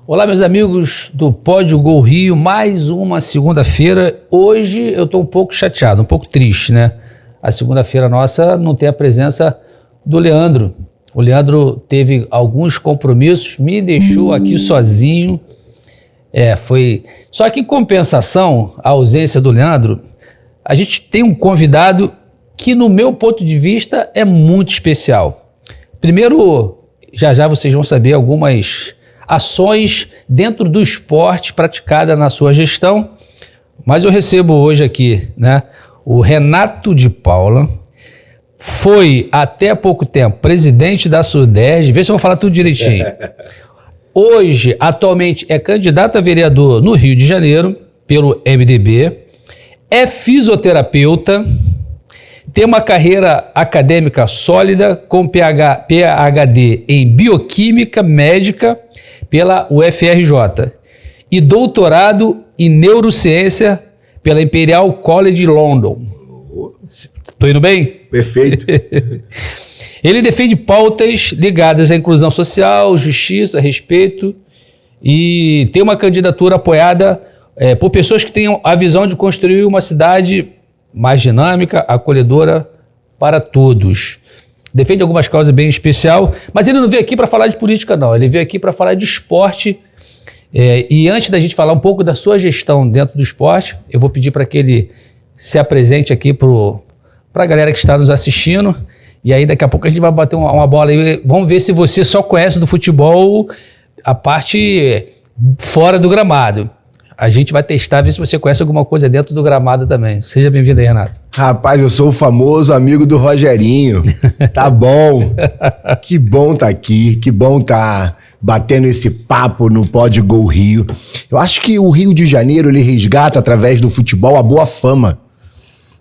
Olá, meus amigos do Pódio Gol Rio, mais uma segunda-feira. Hoje eu estou um pouco chateado, um pouco triste, né? A segunda-feira nossa não tem a presença do Leandro. O Leandro teve alguns compromissos, me deixou aqui sozinho. Foi... Só que em compensação à ausência do Leandro, a gente tem um convidado que, no meu ponto de vista, é muito especial. Primeiro, já vocês vão saber algumas ações dentro do esporte praticada na sua gestão, mas eu recebo hoje aqui, né, o Renato de Paula, foi até pouco tempo presidente da SUDERJ, vê se eu vou falar tudo direitinho. Hoje, atualmente, é candidato a vereador no Rio de Janeiro, pelo MDB, é fisioterapeuta, tem uma carreira acadêmica sólida, com PhD em bioquímica médica, pela UFRJ e doutorado em neurociência pela Imperial College London. Estou indo bem? Perfeito. Ele defende pautas ligadas à inclusão social, justiça, respeito e tem uma candidatura apoiada por pessoas que tenham a visão de construir uma cidade mais dinâmica, acolhedora para todos. Defende algumas causas bem especial, mas ele não veio aqui para falar de política, não. Ele veio aqui para falar de esporte. E antes da gente falar um pouco da sua gestão dentro do esporte, eu vou pedir para que ele se apresente aqui para a galera que está nos assistindo. E aí daqui a pouco a gente vai bater uma bola aí. Vamos ver se você só conhece do futebol a parte fora do gramado. A gente vai testar, ver se você conhece alguma coisa dentro do gramado também. Seja bem-vindo aí, Renato. Rapaz, eu sou o famoso amigo do Rogerinho. Tá bom. Que bom tá aqui, que bom tá batendo esse papo no Pódio Gol Rio. Eu acho que o Rio de Janeiro, ele resgata através do futebol a boa fama.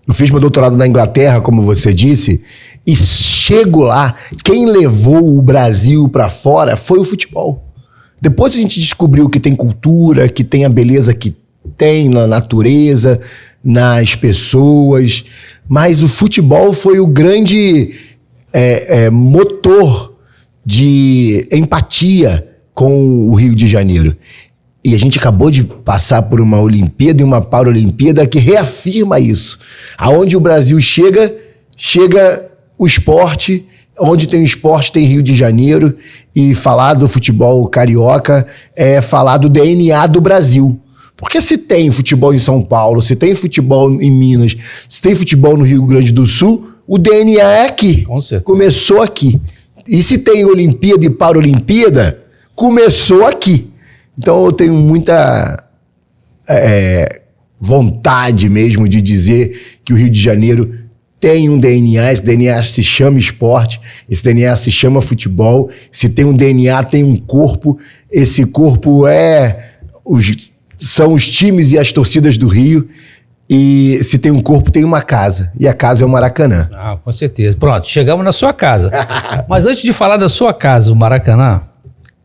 Eu fiz meu doutorado na Inglaterra, como você disse, e chego lá, quem levou o Brasil pra fora foi o futebol. Depois a gente descobriu que tem cultura, que tem a beleza que tem na natureza, nas pessoas, mas o futebol foi o grande motor de empatia com o Rio de Janeiro. E a gente acabou de passar por uma Olimpíada e uma Paralimpíada que reafirma isso. Aonde o Brasil chega o esporte. Onde tem o esporte tem Rio de Janeiro, e falar do futebol carioca é falar do DNA do Brasil. Porque se tem futebol em São Paulo, se tem futebol em Minas, se tem futebol no Rio Grande do Sul, o DNA é aqui. Com certeza. Começou aqui. E se tem Olimpíada e Paralimpíada, começou aqui. Então eu tenho muita vontade mesmo de dizer que o Rio de Janeiro tem um DNA, esse DNA se chama esporte, esse DNA se chama futebol. Se tem um DNA, tem um corpo. Esse corpo são os times e as torcidas do Rio. E se tem um corpo, tem uma casa. E a casa é o Maracanã. Ah, com certeza. Pronto, chegamos na sua casa. Mas antes de falar da sua casa, o Maracanã,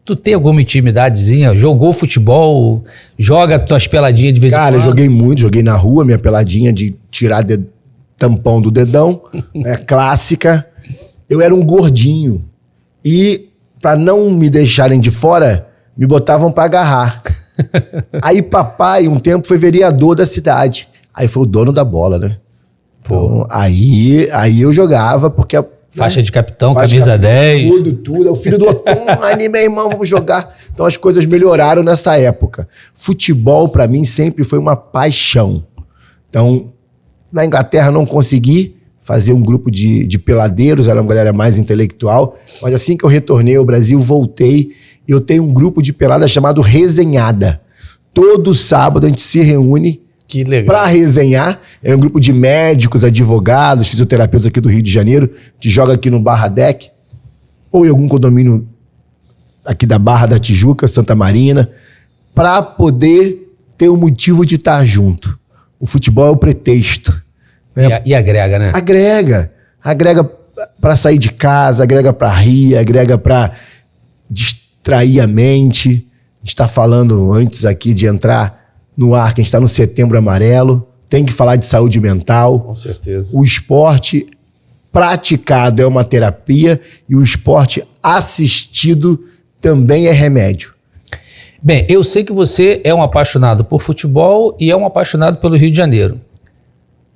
tu tem alguma intimidadezinha? Jogou futebol? Joga tuas peladinhas de vez em quando? Cara, eu joguei muito. Joguei na rua, minha peladinha de tirar tampão do dedão, clássica. Eu era um gordinho. E, pra não me deixarem de fora, me botavam pra agarrar. Aí papai, um tempo, foi vereador da cidade. Aí foi o dono da bola, né? Então, aí eu jogava, porque... Faixa de capitão, camisa 10. Tudo. É o filho do Otoni, meu irmão, vamos jogar. Então as coisas melhoraram nessa época. Futebol, pra mim, sempre foi uma paixão. Então... Na Inglaterra não consegui fazer um grupo de peladeiros, era uma galera mais intelectual, mas assim que eu retornei ao Brasil, voltei, e eu tenho um grupo de pelada chamado Resenhada. Todo sábado a gente se reúne para resenhar. É um grupo de médicos, advogados, fisioterapeutas aqui do Rio de Janeiro, que joga aqui no Barra Deck, ou em algum condomínio aqui da Barra da Tijuca, Santa Marina, para poder ter um motivo de estar junto. O futebol é o pretexto. E agrega, né? Agrega para sair de casa, agrega para rir, agrega para distrair a mente. A gente está falando antes aqui de entrar no ar, que a gente está no Setembro Amarelo, tem que falar de saúde mental. Com certeza. O esporte praticado é uma terapia e o esporte assistido também é remédio. Bem, eu sei que você é um apaixonado por futebol e é um apaixonado pelo Rio de Janeiro.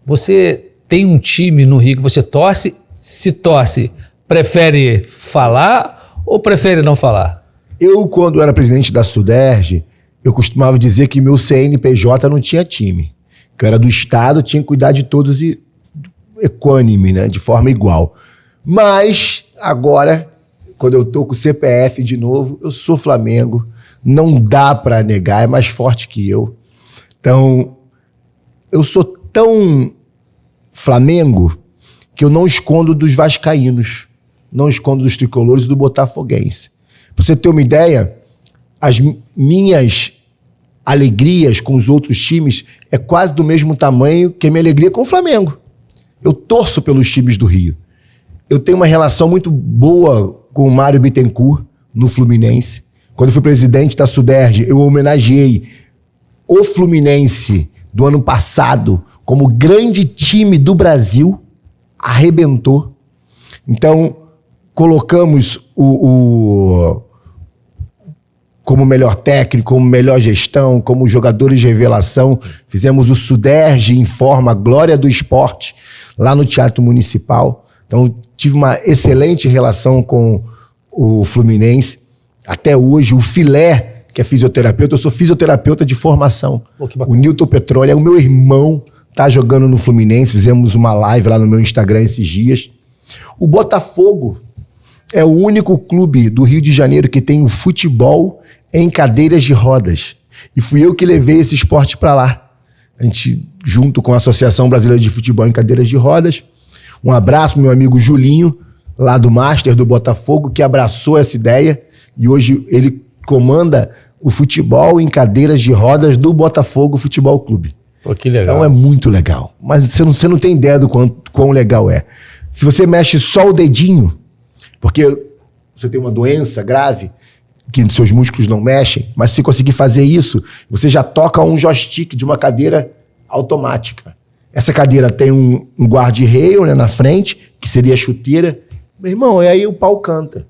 Você tem um time no Rio que você torce? Se torce, prefere falar ou prefere não falar? Eu, quando era presidente da Suderj, eu costumava dizer que meu CNPJ não tinha time. Que eu era do Estado, tinha que cuidar de todos e equânime, né? De forma igual. Mas, agora, quando eu tô com o CPF de novo, eu sou Flamengo. Não dá pra negar, é mais forte que eu. Então, eu sou tão Flamengo que eu não escondo dos vascaínos, não escondo dos tricolores e do botafoguense. Pra você ter uma ideia, as minhas alegrias com os outros times é quase do mesmo tamanho que a minha alegria com o Flamengo. Eu torço pelos times do Rio. Eu tenho uma relação muito boa com o Mário Bittencourt no Fluminense. Quando eu fui presidente da Suderj, eu homenageei o Fluminense do ano passado como grande time do Brasil, arrebentou. Então, colocamos como melhor técnico, como melhor gestão, como jogadores de revelação. Fizemos o Suderj em forma glória do esporte, lá no Teatro Municipal. Então, tive uma excelente relação com o Fluminense. Até hoje, o Filé, que é fisioterapeuta, eu sou fisioterapeuta de formação. O Nilton Petroni é o meu irmão, tá jogando no Fluminense. Fizemos uma live lá no meu Instagram esses dias. O Botafogo é o único clube do Rio de Janeiro que tem o futebol em cadeiras de rodas. E fui eu que levei esse esporte para lá. A gente, junto com a Associação Brasileira de Futebol em Cadeiras de Rodas. Um abraço, meu amigo Julinho, lá do Master do Botafogo, que abraçou essa ideia. E hoje ele comanda o futebol em cadeiras de rodas do Botafogo Futebol Clube. Pô, que legal. Então é muito legal. Mas você não tem ideia do quão legal é. Se você mexe só o dedinho, porque você tem uma doença grave, que seus músculos não mexem, mas se conseguir fazer isso, você já toca um joystick de uma cadeira automática. Essa cadeira tem um guarda-rail, né, na frente, que seria a chuteira. Meu irmão, e aí o pau canta.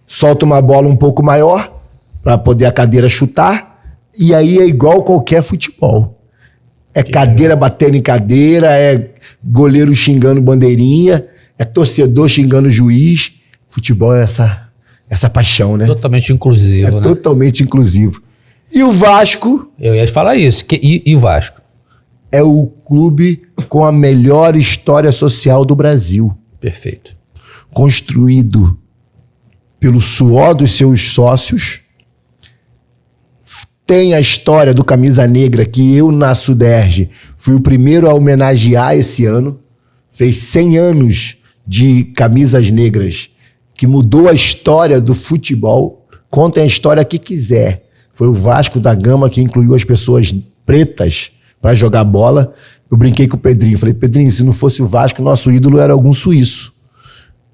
Solta uma bola um pouco maior, para poder a cadeira chutar, e aí é igual qualquer futebol. É cadeira batendo em cadeira, é goleiro xingando bandeirinha, é torcedor xingando juiz. Futebol é essa paixão, né? Totalmente inclusivo, né? Totalmente inclusivo. E o Vasco... Eu ia falar isso. E o Vasco? É o clube com a melhor história social do Brasil. Perfeito. Construído pelo suor dos seus sócios. Tem a história do Camisa Negra, que eu, na Suderj, fui o primeiro a homenagear esse ano. Fez 100 anos de Camisas Negras, que mudou a história do futebol. Contem a história que quiser. Foi o Vasco da Gama que incluiu as pessoas pretas para jogar bola. Eu brinquei com o Pedrinho. Falei, Pedrinho, se não fosse o Vasco, nosso ídolo era algum suíço.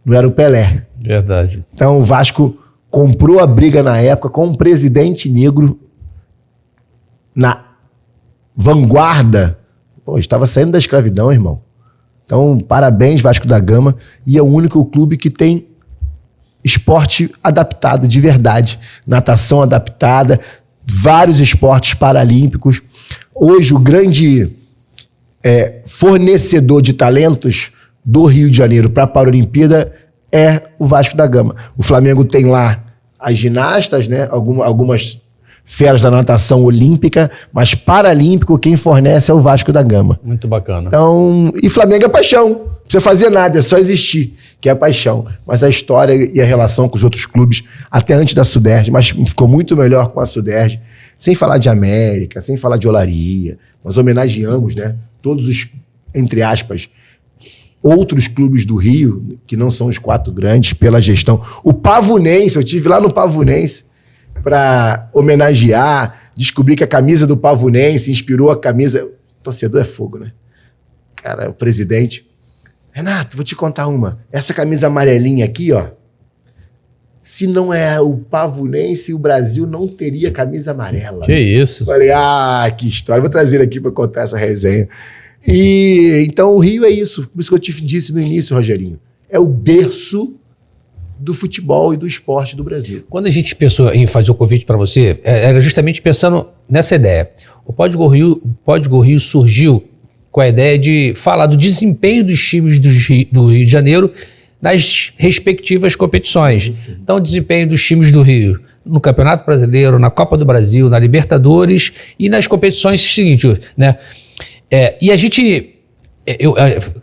Não era o Pelé. Verdade. Então o Vasco comprou a briga na época com um presidente negro na vanguarda. Pô, estava saindo da escravidão, irmão. Então, parabéns, Vasco da Gama. E é o único clube que tem esporte adaptado, de verdade. Natação adaptada, vários esportes paralímpicos. Hoje, o grande fornecedor de talentos do Rio de Janeiro para a Paralimpíada é o Vasco da Gama. O Flamengo tem lá as ginastas, né? Algumas feras da natação olímpica, mas paralímpico quem fornece é o Vasco da Gama. Muito bacana. Então, e Flamengo é paixão. Não precisa fazer nada, é só existir, que é a paixão. Mas a história e a relação com os outros clubes, até antes da Suderj, mas ficou muito melhor com a Suderj, sem falar de América, sem falar de Olaria. Nós homenageamos, né, todos os, entre aspas, outros clubes do Rio, que não são os 4 grandes, pela gestão. O Pavunense, eu estive lá no Pavunense para homenagear, descobri que a camisa do Pavunense inspirou a camisa... Torcedor é fogo, né? cara, o presidente, Renato, vou te contar uma. Essa camisa amarelinha aqui, ó, se não é o Pavunense, o Brasil não teria camisa amarela. Que isso. Falei, que história. Vou trazer ele aqui para contar essa resenha. E então o Rio é isso. Por isso que eu te disse no início, Rogerinho. É o berço do futebol e do esporte do Brasil. Quando a gente pensou em fazer o convite para você, era justamente pensando nessa ideia. O Pod Go Rio surgiu com a ideia de falar do desempenho dos times do Rio de Janeiro nas respectivas competições. Então, o desempenho dos times do Rio no Campeonato Brasileiro, na Copa do Brasil, na Libertadores e nas competições seguintes, né? E a gente,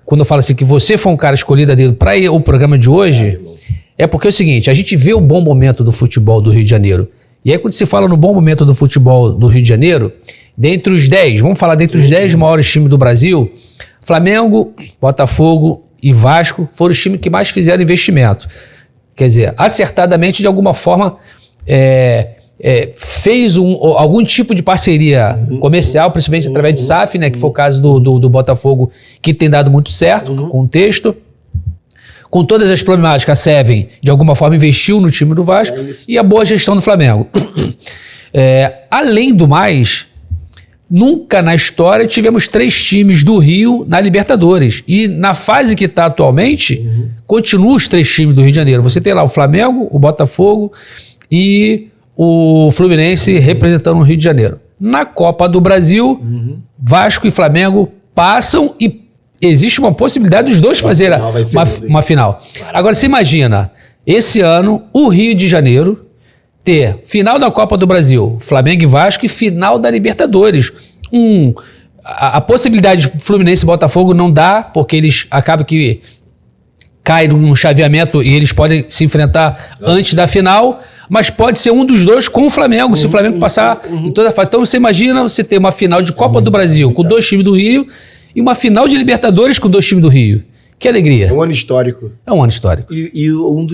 quando eu falo assim que você foi um cara escolhido a dedo para o programa de hoje, é porque é o seguinte, a gente vê o bom momento do futebol do Rio de Janeiro. E aí quando se fala no bom momento do futebol do Rio de Janeiro, dentre os 10, vamos falar dentre os 10 maiores times do Brasil, Flamengo, Botafogo e Vasco foram os times que mais fizeram investimento. Quer dizer, acertadamente, de alguma forma, fez algum tipo de parceria comercial, principalmente através de SAF, né, que foi o caso do Botafogo, que tem dado muito certo, com o texto. Com todas as problemáticas, a Seven, de alguma forma, investiu no time do Vasco e a boa gestão do Flamengo. Além do mais, nunca na história tivemos 3 times do Rio na Libertadores. E na fase que está atualmente, continuam os 3 times do Rio de Janeiro. Você tem lá o Flamengo, o Botafogo e o Fluminense representando o Rio de Janeiro. Na Copa do Brasil, Vasco e Flamengo passam e existe uma possibilidade dos dois fazerem uma final. Agora, você imagina, esse ano, o Rio de Janeiro ter final da Copa do Brasil, Flamengo e Vasco, e final da Libertadores. A possibilidade de Fluminense e Botafogo não dá, porque eles acabam que caem num chaveamento e eles podem se enfrentar antes da final, mas pode ser um dos dois com o Flamengo, se o Flamengo passar em toda a fase. Então, você imagina você ter uma final de Copa do Brasil com 2 times do Rio e uma final de Libertadores com 2 times do Rio. Que alegria. É um ano histórico. É um ano histórico. E um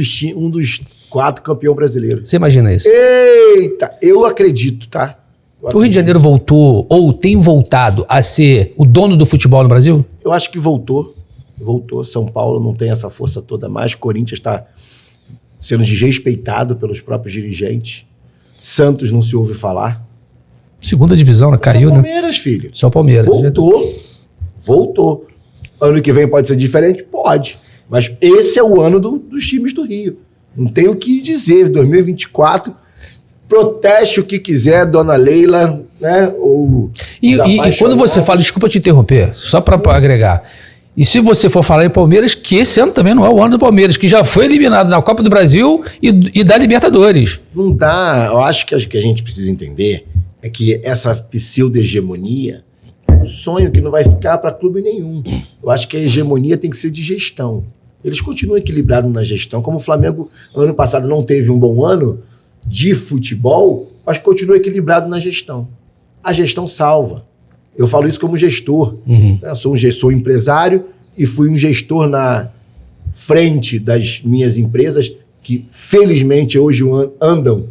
dos 4 campeão brasileiro. Você imagina isso? Eita, eu acredito, tá? O Rio de Janeiro voltou, ou tem voltado a ser o dono do futebol no Brasil? Eu acho que voltou. Voltou. São Paulo não tem essa força toda mais. Corinthians está sendo desrespeitado pelos próprios dirigentes. Santos não se ouve falar. Segunda divisão, né? Caiu, né? Só Palmeiras, filho. Só Palmeiras. Voltou. Ano que vem pode ser diferente? Pode. Mas esse é o ano dos times do Rio. Não tem o que dizer. 2024, proteste o que quiser, dona Leila, né? E quando você fala, desculpa te interromper, só para agregar. E se você for falar em Palmeiras, que esse ano também não é o ano do Palmeiras, que já foi eliminado na Copa do Brasil e da Libertadores. Não dá. Eu acho que a gente precisa entender é que essa pseudo-hegemonia é um sonho que não vai ficar para clube nenhum. Eu acho que a hegemonia tem que ser de gestão. Eles continuam equilibrados na gestão. Como o Flamengo, ano passado, não teve um bom ano de futebol, mas continua equilibrado na gestão. A gestão salva. Eu falo isso como gestor. Eu sou um gestor empresário e fui um gestor na frente das minhas empresas que, felizmente, hoje andam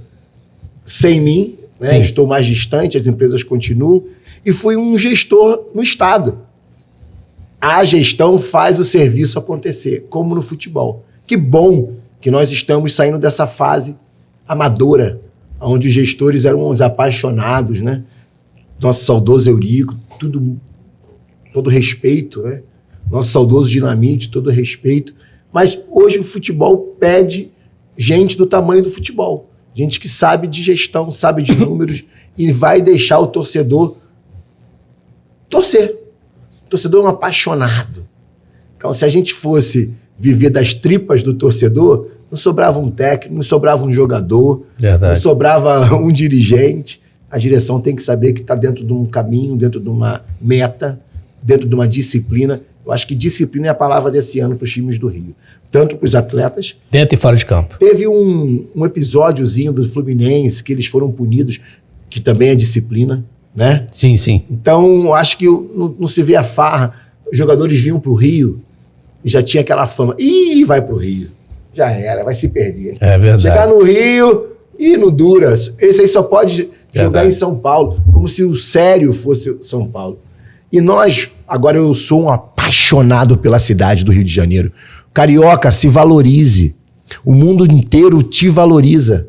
sem mim. Né? Estou mais distante, as empresas continuam. E fui um gestor no Estado. A gestão faz o serviço acontecer, como no futebol. Que bom que nós estamos saindo dessa fase amadora, onde os gestores eram uns apaixonados, né? Nosso saudoso Eurico, todo respeito, né? Nosso saudoso Dinamite, todo respeito. Mas hoje o futebol pede gente do tamanho do futebol. Gente que sabe de gestão, sabe de números e vai deixar o torcedor torcer. O torcedor é um apaixonado. Então, se a gente fosse viver das tripas do torcedor, não sobrava um técnico, não sobrava um jogador, não sobrava um dirigente. A direção tem que saber que está dentro de um caminho, dentro de uma meta, dentro de uma disciplina. Eu acho que disciplina é a palavra desse ano para os times do Rio. Tanto para os atletas... Dentro e fora de campo. Teve um episódiozinho do Fluminense que eles foram punidos, que também é disciplina, né? Sim, sim. Então, acho que não se vê a farra. Os jogadores vinham para o Rio e já tinha aquela fama. Ih, vai para o Rio. Já era, vai se perder. É verdade. Chegar no Rio e no Duras. Esse aí só pode jogar em São Paulo, como se o sério fosse São Paulo. E nós, agora eu sou um apaixonado apaixonado pela cidade do Rio de Janeiro. Carioca, se valorize. O mundo inteiro te valoriza.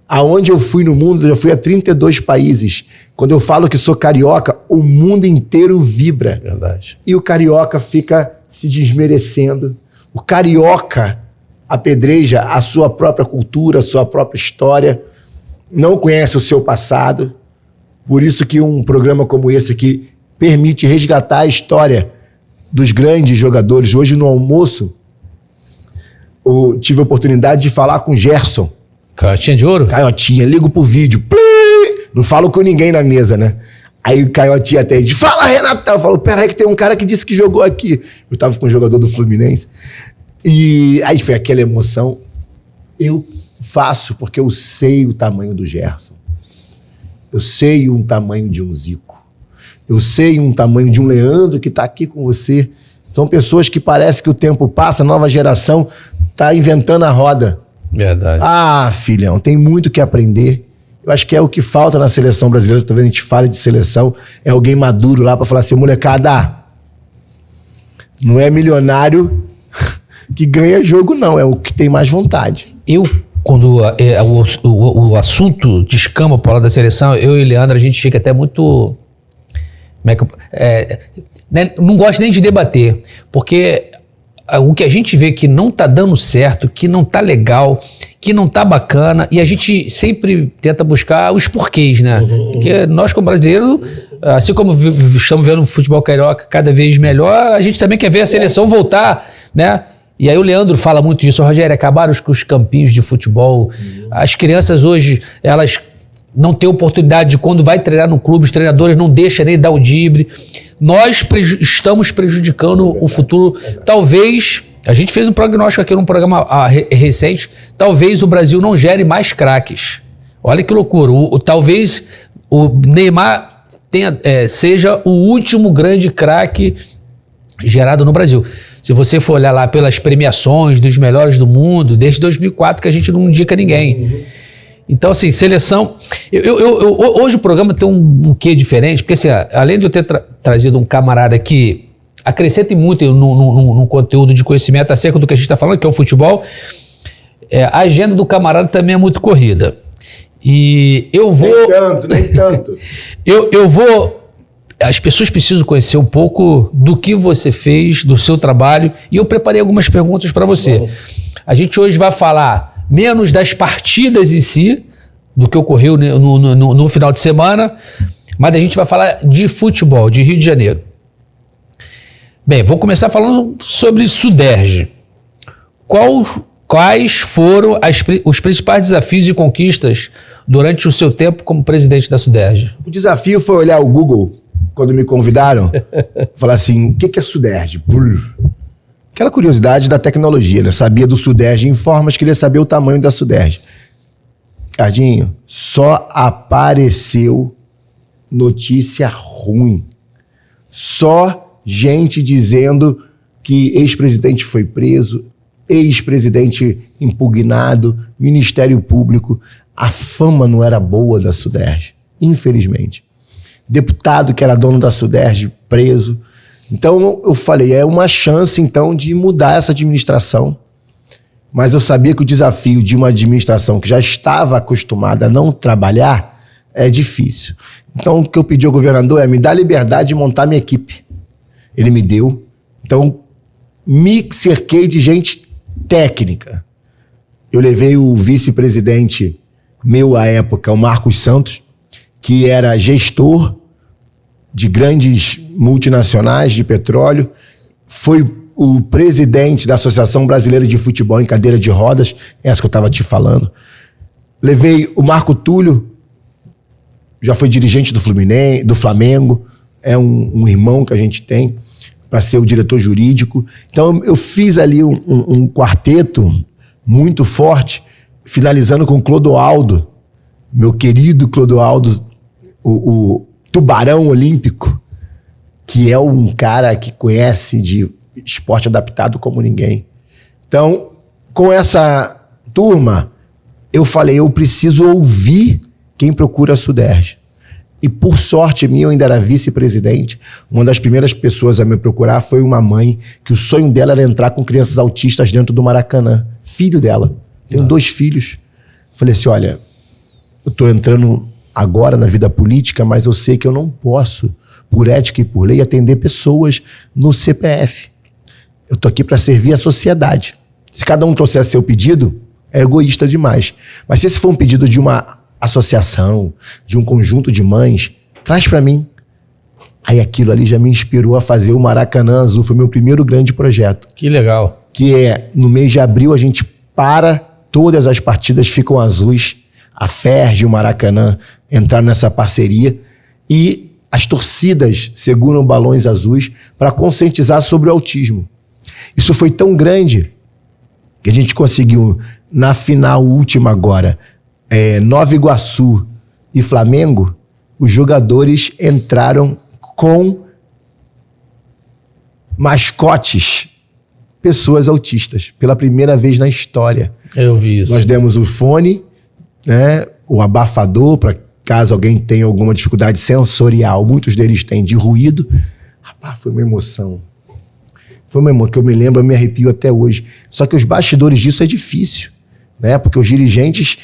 Aonde eu fui no mundo, eu já fui a 32 países. Quando eu falo que sou carioca, o mundo inteiro vibra. Verdade. E o carioca fica se desmerecendo. O carioca apedreja a sua própria cultura, a sua própria história, não conhece o seu passado. Por isso que um programa como esse aqui permite resgatar a história dos grandes jogadores. Hoje no almoço, eu tive a oportunidade de falar com o Gerson. Canhotinha de ouro? Canhotinha, ligo pro vídeo. Plim! Não falo com ninguém na mesa, né? Aí o Canhotinha atende. Fala, Renatão! Eu falo, peraí que tem um cara que disse que jogou aqui. Eu tava com um jogador do Fluminense. E aí foi aquela emoção. Eu faço porque eu sei o tamanho do Gerson. Eu sei um tamanho de um Zico. Eu sei um tamanho de um Leandro que tá aqui com você. São pessoas que parece que o tempo passa, a nova geração tá inventando a roda. Verdade. Ah, filhão, tem muito que aprender. Eu acho que é o que falta na seleção brasileira. Talvez a gente fale de seleção. É alguém maduro lá pra falar assim, molecada, não é milionário que ganha jogo, não. É o que tem mais vontade. Quando o assunto descamba para lá da seleção, eu e o Leandro, a gente fica até muito... né, não gosto nem de debater, porque o que a gente vê que não tá dando certo, que não tá legal, que não tá bacana, e a gente sempre tenta buscar os porquês, né? Porque nós, como brasileiros, assim como estamos vendo o futebol carioca cada vez melhor, a gente também quer ver a seleção voltar, né? E aí o Leandro fala muito disso. Rogério, acabaram os campinhos de futebol. As crianças hoje, elas não têm oportunidade de, quando vai treinar no clube, os treinadores não deixam nem dar o drible. Nós estamos prejudicando o futuro. Talvez, a gente fez um prognóstico aqui num programa recente, talvez o Brasil não gere mais craques. Olha que loucura. Talvez o Neymar seja o último grande craque gerado no Brasil. Se você for olhar lá pelas premiações dos melhores do mundo, desde 2004 que a gente não indica ninguém. Então, assim, seleção... hoje o programa tem um quê diferente, porque assim, além de eu ter trazido um camarada que acrescenta muito no conteúdo de conhecimento acerca do que a gente está falando, que é o futebol, a agenda do camarada também é muito corrida. E eu vou... Nem tanto. Eu vou... As pessoas precisam conhecer um pouco do que você fez, do seu trabalho, e eu preparei algumas perguntas para você. Bom. A gente hoje vai falar menos das partidas em si, do que ocorreu no final de semana, mas a gente vai falar de futebol, de Rio de Janeiro. Bem, vou começar falando sobre Suderj. Quais foram os principais desafios e conquistas durante o seu tempo como presidente da Suderj? O desafio foi olhar o Google, quando me convidaram, falar assim, o que é Suderj? Aquela curiosidade da tecnologia, né? Sabia do Suderj Informas, queria saber o tamanho da Suderj. Cardinho, só apareceu notícia ruim. Só gente dizendo que ex-presidente foi preso, ex-presidente impugnado, Ministério Público. A fama não era boa da Suderj, infelizmente. Deputado que era dono da Suderj preso. Então eu falei, é uma chance então de mudar essa administração. Mas eu sabia que o desafio de uma administração que já estava acostumada a não trabalhar é difícil. Então o que eu pedi ao governador é me dar liberdade de montar minha equipe. Ele me deu. Então me cerquei de gente técnica. Eu levei o vice-presidente meu à época, o Marcos Santos, que era gestor de grandes multinacionais de petróleo, foi o presidente da Associação Brasileira de Futebol em cadeira de rodas, essa que eu estava te falando. Levei o Marco Túlio, já foi dirigente do Fluminense, do Flamengo, é um irmão que a gente tem, para ser o diretor jurídico. Então eu fiz ali um quarteto muito forte, finalizando com o Clodoaldo, meu querido Clodoaldo, o tubarão olímpico, que é um cara que conhece de esporte adaptado como ninguém. Então, com essa turma, eu falei, eu preciso ouvir quem procura a Suderj. E por sorte minha, eu ainda era vice-presidente. Uma das primeiras pessoas a me procurar foi uma mãe que o sonho dela era entrar com crianças autistas dentro do Maracanã. Filho dela. Tenho 2 filhos. Falei assim, olha, eu tô entrando agora na vida política, mas eu sei que eu não posso, por ética e por lei, atender pessoas no CPF. Eu tô aqui para servir a sociedade. Se cada um trouxer seu pedido, é egoísta demais. Mas se esse for um pedido de uma associação, de um conjunto de mães, traz para mim. Aí aquilo ali já me inspirou a fazer o Maracanã Azul. Foi meu primeiro grande projeto. Que legal. Que é, no mês de abril, a gente para, todas as partidas ficam azuis. A FERJ e o Maracanã entraram nessa parceria. E as torcidas seguram balões azuis para conscientizar sobre o autismo. Isso foi tão grande que a gente conseguiu, na final última agora, Nova Iguaçu e Flamengo, os jogadores entraram com mascotes, pessoas autistas, pela primeira vez na história. Eu vi isso. Nós demos o fone, né, o abafador, para caso alguém tenha alguma dificuldade sensorial, muitos deles têm, de ruído. Rapaz, foi uma emoção. Foi uma emoção que eu me lembro, eu me arrepio até hoje. Só que os bastidores disso é difícil, né, porque os dirigentes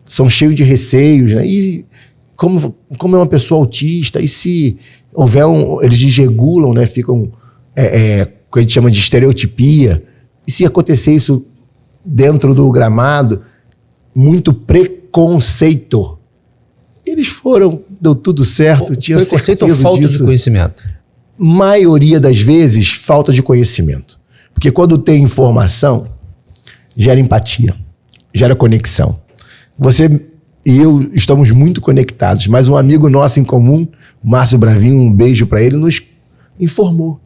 são cheios de receios, né? E como é uma pessoa autista, e se houver eles desregulam, né? Ficam, o que a gente chama de estereotipia, e se acontecer isso dentro do gramado, muito preconceito. Eles foram, deu tudo certo, tinha preconceito ou certeza falta disso. de conhecimento? Maioria das vezes, falta de conhecimento. Porque quando tem informação, gera empatia, gera conexão. Você e eu estamos muito conectados, mas um amigo nosso em comum, Márcio Bravinho, um beijo para ele, nos informou.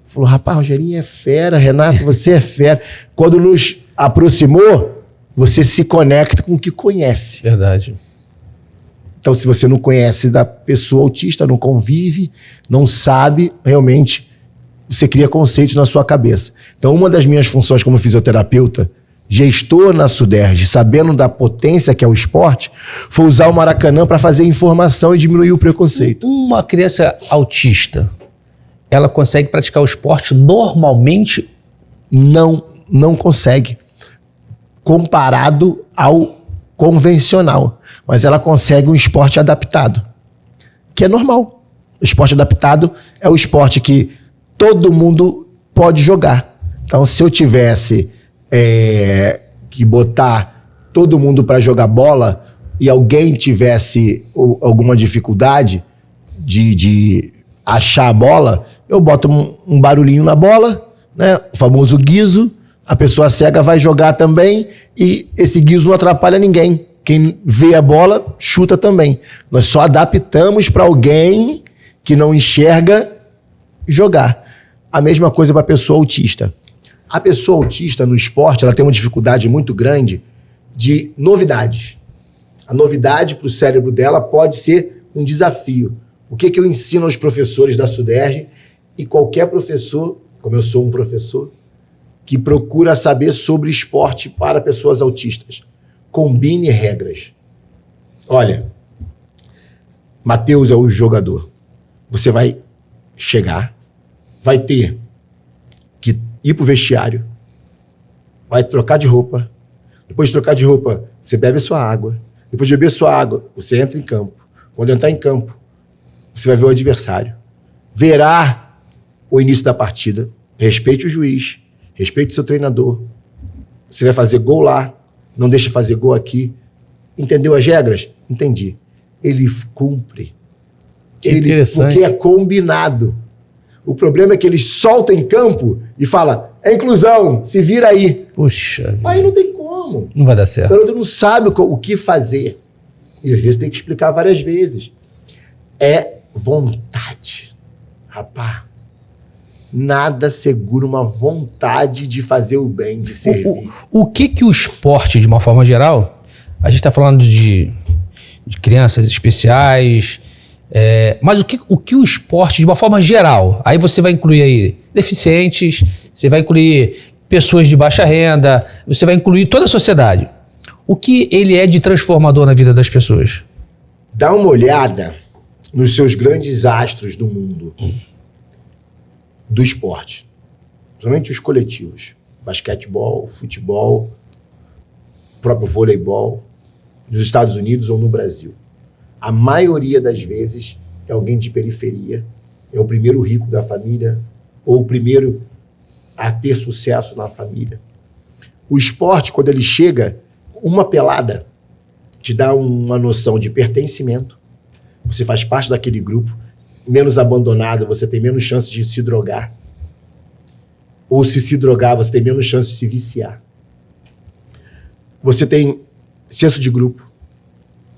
Falou, rapaz, Rogerinho é fera, Renato, você é fera. Quando nos aproximou, você se conecta com o que conhece. Verdade. Então, se você não conhece da pessoa autista, não convive, não sabe, realmente, você cria conceitos na sua cabeça. Então, uma das minhas funções como fisioterapeuta, gestor na SUDERJ, sabendo da potência que é o esporte, foi usar o Maracanã para fazer informação e diminuir o preconceito. Uma criança autista, ela consegue praticar o esporte normalmente? Não consegue, comparado ao convencional. Mas ela consegue um esporte adaptado, que é normal. O esporte adaptado é o esporte que todo mundo pode jogar. Então, se eu tivesse que botar todo mundo para jogar bola e alguém tivesse alguma dificuldade de achar a bola, eu boto um barulhinho na bola, né? O famoso guizo, a pessoa cega vai jogar também e esse guizo não atrapalha ninguém. Quem vê a bola, chuta também. Nós só adaptamos para alguém que não enxerga jogar. A mesma coisa para a pessoa autista. A pessoa autista no esporte, ela tem uma dificuldade muito grande de novidades. A novidade para o cérebro dela pode ser um desafio. O que eu ensino aos professores da SUDERJ e qualquer professor, como eu sou um professor, que procura saber sobre esporte para pessoas autistas? Combine regras. Olha, Matheus é o jogador. Você vai chegar, vai ter que ir pro vestiário, vai trocar de roupa. Depois de trocar de roupa, você bebe sua água. Depois de beber sua água, você entra em campo. Quando entrar em campo, você vai ver o adversário. Verá o início da partida. Respeite o juiz. Respeite o seu treinador. Você vai fazer gol lá. Não deixa fazer gol aqui. Entendeu as regras? Entendi. Ele cumpre. Interessante. Porque é combinado. O problema é que eles soltam em campo e falam, é inclusão, se vira aí. Puxa. Aí não tem como. Não vai dar certo. O garoto não sabe o que fazer. E às vezes tem que explicar várias vezes. É vontade. Rapaz, nada segura uma vontade de fazer o bem, de servir. O que o esporte, de uma forma geral, a gente está falando de crianças especiais, mas o que o esporte, de uma forma geral, aí você vai incluir aí deficientes, você vai incluir pessoas de baixa renda, você vai incluir toda a sociedade. O que ele é de transformador na vida das pessoas? Dá uma olhada nos seus grandes astros do mundo do esporte, principalmente os coletivos, basquetebol, futebol, próprio voleibol, nos Estados Unidos ou no Brasil. A maioria das vezes é alguém de periferia, é o primeiro rico da família ou o primeiro a ter sucesso na família. O esporte, quando ele chega, uma pelada te dá uma noção de pertencimento, você faz parte daquele grupo, menos abandonado, você tem menos chance de se drogar, ou se drogar, você tem menos chance de se viciar. Você tem senso de grupo,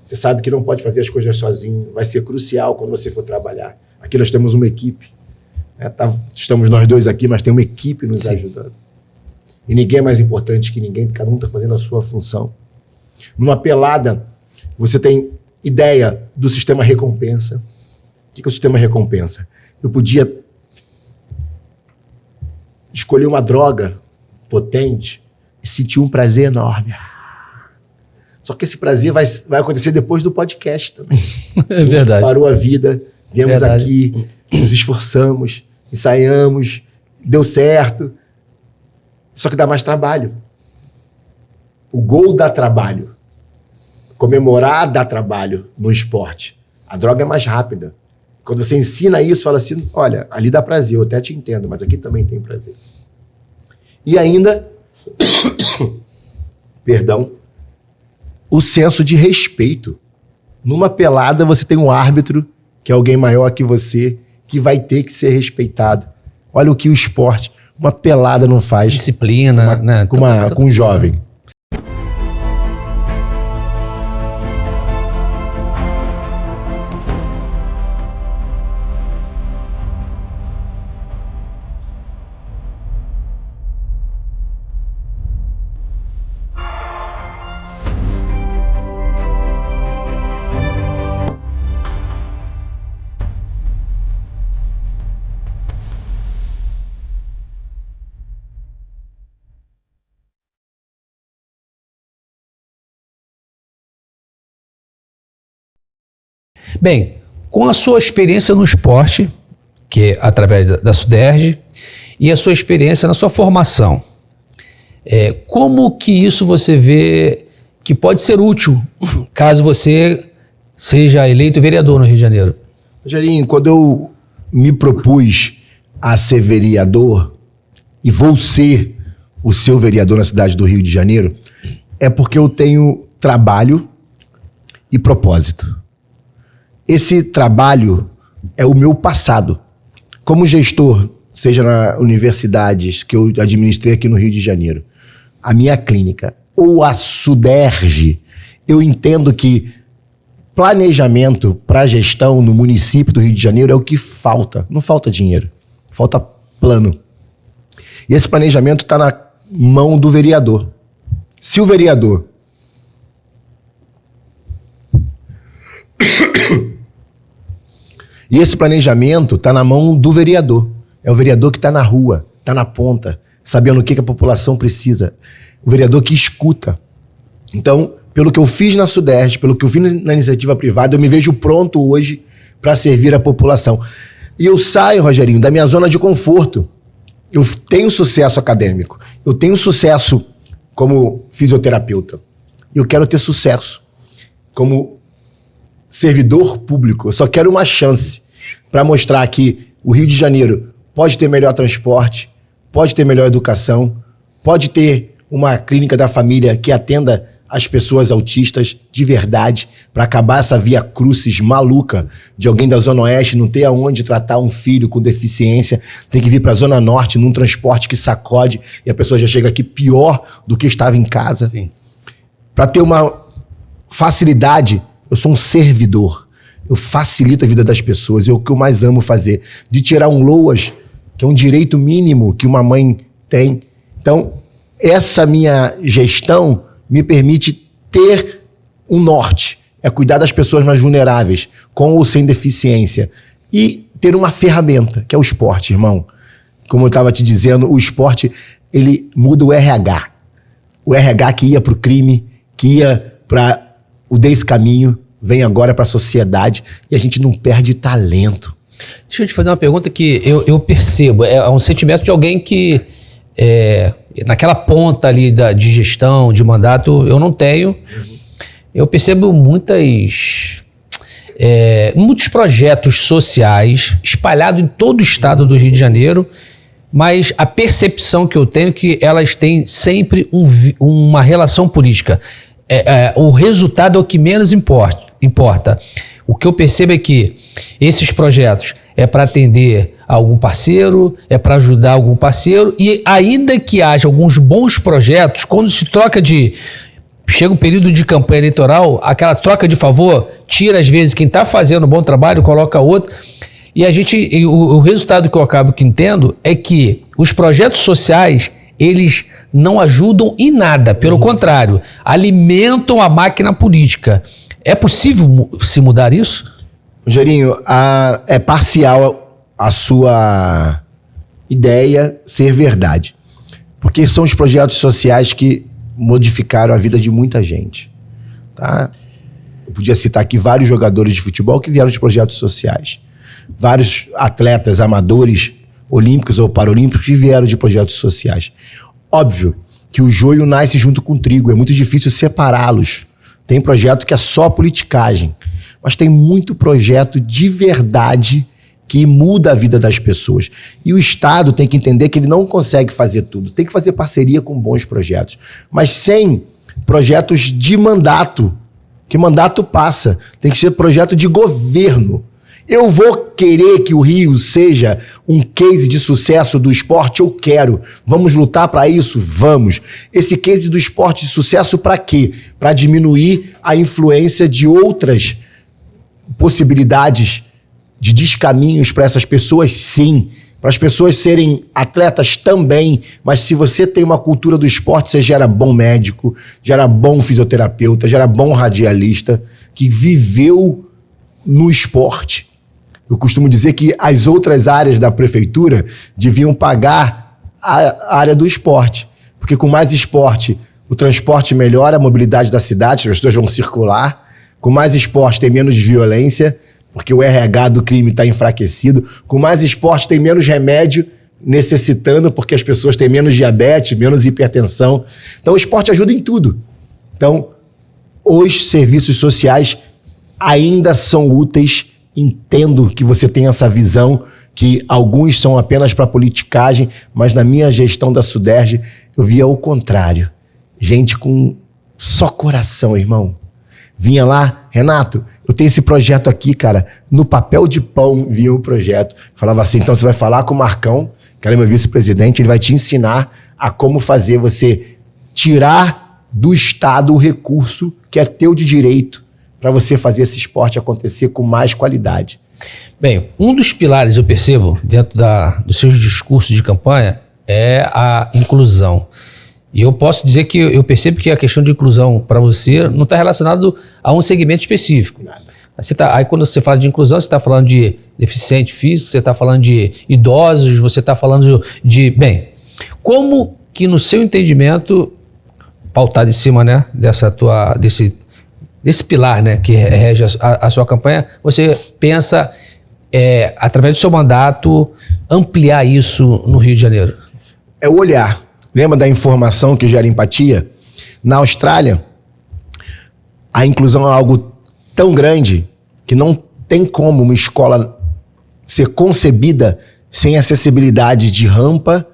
você sabe que não pode fazer as coisas sozinho, vai ser crucial quando você for trabalhar. Aqui nós temos uma equipe, né? Estamos nós dois aqui, mas tem uma equipe nos ajudando. E ninguém é mais importante que ninguém, cada um está fazendo a sua função. Numa pelada, você tem ideia do sistema recompensa. O que é o sistema recompensa? Eu podia escolher uma droga potente e sentir um prazer enorme. Só que esse prazer vai acontecer depois do podcast também. É verdade. Parou a vida, viemos aqui, nos esforçamos, ensaiamos, deu certo. Só que dá mais trabalho. O gol dá trabalho. Comemorar dá trabalho no esporte. A droga é mais rápida. Quando você ensina isso, fala assim, olha, ali dá prazer, eu até te entendo, mas aqui também tem prazer. E ainda, perdão, o senso de respeito. Numa pelada você tem um árbitro, que é alguém maior que você, que vai ter que ser respeitado. Olha o que o esporte, uma pelada não faz. Disciplina, né? Com um jovem. Bem, com a sua experiência no esporte, que é através da SUDERJ, e a sua experiência na sua formação, como que isso você vê que pode ser útil caso você seja eleito vereador no Rio de Janeiro? Rogerinho, quando eu me propus a ser vereador, e vou ser o seu vereador na cidade do Rio de Janeiro, é porque eu tenho trabalho e propósito. Esse trabalho é o meu passado. Como gestor, seja nas universidades que eu administrei aqui no Rio de Janeiro, a minha clínica ou a SUDERJ, eu entendo que planejamento para gestão no município do Rio de Janeiro é o que falta. Não falta dinheiro, falta plano. E esse planejamento está na mão do vereador. Se o vereador e esse planejamento está na mão do vereador. É o vereador que está na rua, está na ponta, sabendo o que a população precisa. O vereador que escuta. Então, pelo que eu fiz na SUDERJ, pelo que eu fiz na iniciativa privada, eu me vejo pronto hoje para servir a população. E eu saio, Rogerinho, da minha zona de conforto. Eu tenho sucesso acadêmico, eu tenho sucesso como fisioterapeuta. E eu quero ter sucesso como servidor público. Eu só quero uma chance para mostrar que o Rio de Janeiro pode ter melhor transporte, pode ter melhor educação, pode ter uma clínica da família que atenda as pessoas autistas de verdade, para acabar essa via crucis maluca de alguém da Zona Oeste não ter aonde tratar um filho com deficiência, tem que vir para a Zona Norte num transporte que sacode e a pessoa já chega aqui pior do que estava em casa. Para ter uma facilidade, eu sou um servidor, eu facilito a vida das pessoas, é o que eu mais amo fazer, de tirar um LOAS, que é um direito mínimo que uma mãe tem. Então, essa minha gestão me permite ter um norte, é cuidar das pessoas mais vulneráveis, com ou sem deficiência, e ter uma ferramenta, que é o esporte, irmão. Como eu estava te dizendo, o esporte, ele muda o RH. O RH que ia para o crime, que ia para o descaminho, vem agora para a sociedade e a gente não perde talento. Deixa eu te fazer uma pergunta que eu percebo. É um sentimento de alguém que, naquela ponta ali de gestão, de mandato, eu não tenho. Eu percebo muitos projetos sociais espalhados em todo o estado do Rio de Janeiro, mas a percepção que eu tenho é que elas têm sempre uma relação política. O resultado é o que menos importa. O que eu percebo é que esses projetos é para atender algum parceiro, é para ajudar algum parceiro, e ainda que haja alguns bons projetos, quando se troca chega um período de campanha eleitoral, aquela troca de favor, tira às vezes quem está fazendo um bom trabalho, coloca outro, e o resultado que eu acabo que entendo é que os projetos sociais, eles não ajudam em nada, pelo contrário, alimentam a máquina política. É possível se mudar isso? Rogerinho, é parcial a sua ideia ser verdade. Porque são os projetos sociais que modificaram a vida de muita gente. Tá? Eu podia citar aqui vários jogadores de futebol que vieram de projetos sociais. Vários atletas amadores, olímpicos ou paralímpicos, que vieram de projetos sociais. Óbvio que o joio nasce junto com o trigo. É muito difícil separá-los. Tem projeto que é só politicagem. Mas tem muito projeto de verdade que muda a vida das pessoas. E o Estado tem que entender que ele não consegue fazer tudo. Tem que fazer parceria com bons projetos. Mas sem projetos de mandato, que mandato passa. Tem que ser projeto de governo. Eu vou querer que o Rio seja um case de sucesso do esporte? Eu quero. Vamos lutar para isso? Vamos. Esse case do esporte de sucesso para quê? Para diminuir a influência de outras possibilidades de descaminhos para essas pessoas? Sim. Para as pessoas serem atletas também. Mas se você tem uma cultura do esporte, você gera bom médico, gera bom fisioterapeuta, gera bom radialista que viveu no esporte. Eu costumo dizer que as outras áreas da prefeitura deviam pagar a área do esporte. Porque com mais esporte, o transporte melhora, a mobilidade da cidade, as pessoas vão circular. Com mais esporte tem menos violência, porque o RH do crime está enfraquecido. Com mais esporte tem menos remédio necessitando, porque as pessoas têm menos diabetes, menos hipertensão. Então o esporte ajuda em tudo. Então os serviços sociais ainda são úteis. Entendo que você tem essa visão, que alguns são apenas para politicagem, mas na minha gestão da Suderj eu via o contrário. Gente com só coração, irmão. Vinha lá, Renato, eu tenho esse projeto aqui, cara. No papel de pão vinha o projeto. Falava assim, então você vai falar com o Marcão, que era meu vice-presidente, ele vai te ensinar a como fazer você tirar do Estado o recurso que é teu de direito, para você fazer esse esporte acontecer com mais qualidade. Bem, um dos pilares, eu percebo, dentro dos seus discursos de campanha, é a inclusão. E eu posso dizer que eu percebo que a questão de inclusão para você não está relacionado a um segmento específico. Aí quando você fala de inclusão, você está falando de deficiente físico, você está falando de idosos, você está falando de... Bem, como que no seu entendimento, pautado em cima, né, desse pilar, né, que rege a sua campanha, você pensa, através do seu mandato, ampliar isso no Rio de Janeiro? É o olhar. Lembra da informação que gera empatia? Na Austrália, a inclusão é algo tão grande que não tem como uma escola ser concebida sem acessibilidade de rampa,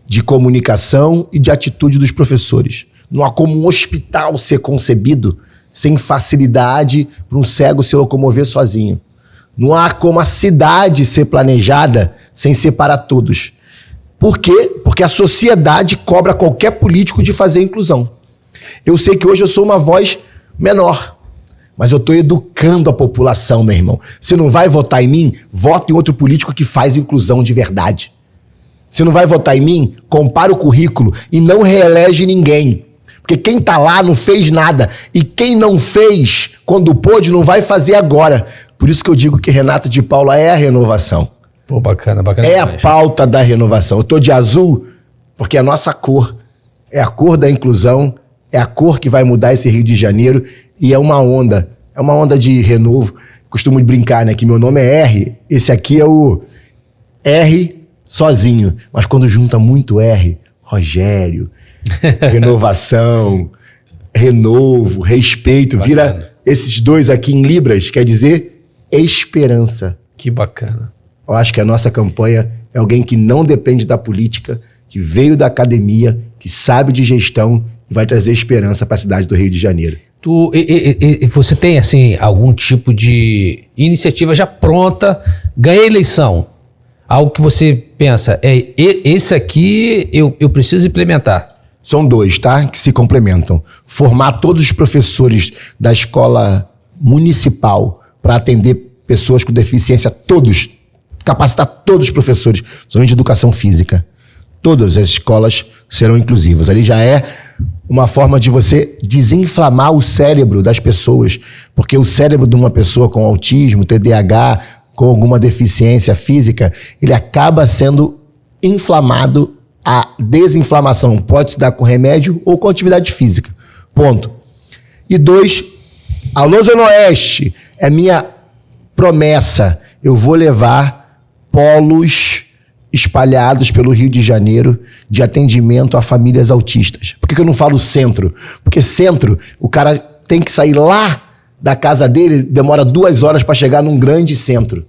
de comunicação e de atitude dos professores. Não há como um hospital ser concebido sem facilidade para um cego se locomover sozinho. Não há como a cidade ser planejada sem ser para todos. Por quê? Porque a sociedade cobra qualquer político de fazer inclusão. Eu sei que hoje eu sou uma voz menor, mas eu estou educando a população, meu irmão. Você não vai votar em mim? Vota em outro político que faz inclusão de verdade. Você não vai votar em mim? Compara o currículo e não reelege ninguém. Porque quem tá lá não fez nada. E quem não fez quando pôde não vai fazer agora. Por isso que eu digo que Renato de Paula é a renovação. Pô, bacana. É a pauta da renovação. Eu tô de azul porque é a nossa cor. É a cor da inclusão. É a cor que vai mudar esse Rio de Janeiro. E é uma onda É uma onda de renovo. Costumo brincar, né? Que meu nome é R. Esse aqui é o R sozinho. Mas quando junta muito R, Rogério, renovação, renovo, respeito, vira esses dois aqui em Libras, quer dizer esperança. Que bacana. Eu acho que a nossa campanha é alguém que não depende da política, que veio da academia, que sabe de gestão e vai trazer esperança para a cidade do Rio de Janeiro. Você tem, assim, algum tipo de iniciativa já pronta? Ganhei a eleição. Algo que você pensa, esse aqui eu preciso implementar. São dois, tá? Que se complementam. Formar todos os professores da escola municipal para atender pessoas com deficiência, todos. Capacitar todos os professores, somente de educação física. Todas as escolas serão inclusivas. Ali já é uma forma de você desinflamar o cérebro das pessoas, porque o cérebro de uma pessoa com autismo, TDAH, com alguma deficiência física, ele acaba sendo inflamado. A desinflamação pode se dar com remédio ou com atividade física. Ponto. E 2, alô Zona Oeste, é minha promessa. Eu vou levar polos espalhados pelo Rio de Janeiro de atendimento a famílias autistas. Por que eu não falo centro? Porque centro, o cara tem que sair lá da casa dele, demora 2 horas para chegar num grande centro.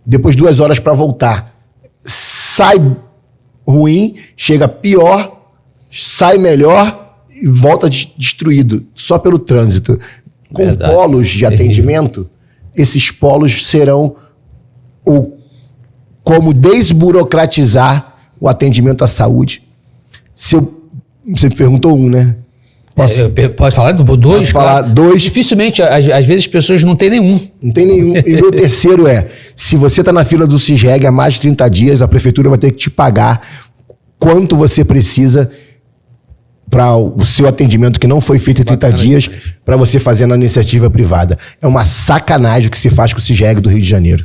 Depois 2 horas para voltar. Sai ruim, chega pior, sai melhor e volta destruído, só pelo trânsito. Com Verdade. polos de atendimento, esses polos serão como desburocratizar o atendimento à saúde. Você me perguntou né? Pode falar do 2? Posso falar 2. Dificilmente, às vezes as pessoas não têm nenhum. Não tem nenhum. E meu terceiro se você está na fila do CISREG há mais de 30 dias, a prefeitura vai ter que te pagar quanto você precisa para o seu atendimento que não foi feito em 30 dias para você fazer na iniciativa privada. É uma sacanagem o que se faz com o CISREG do Rio de Janeiro.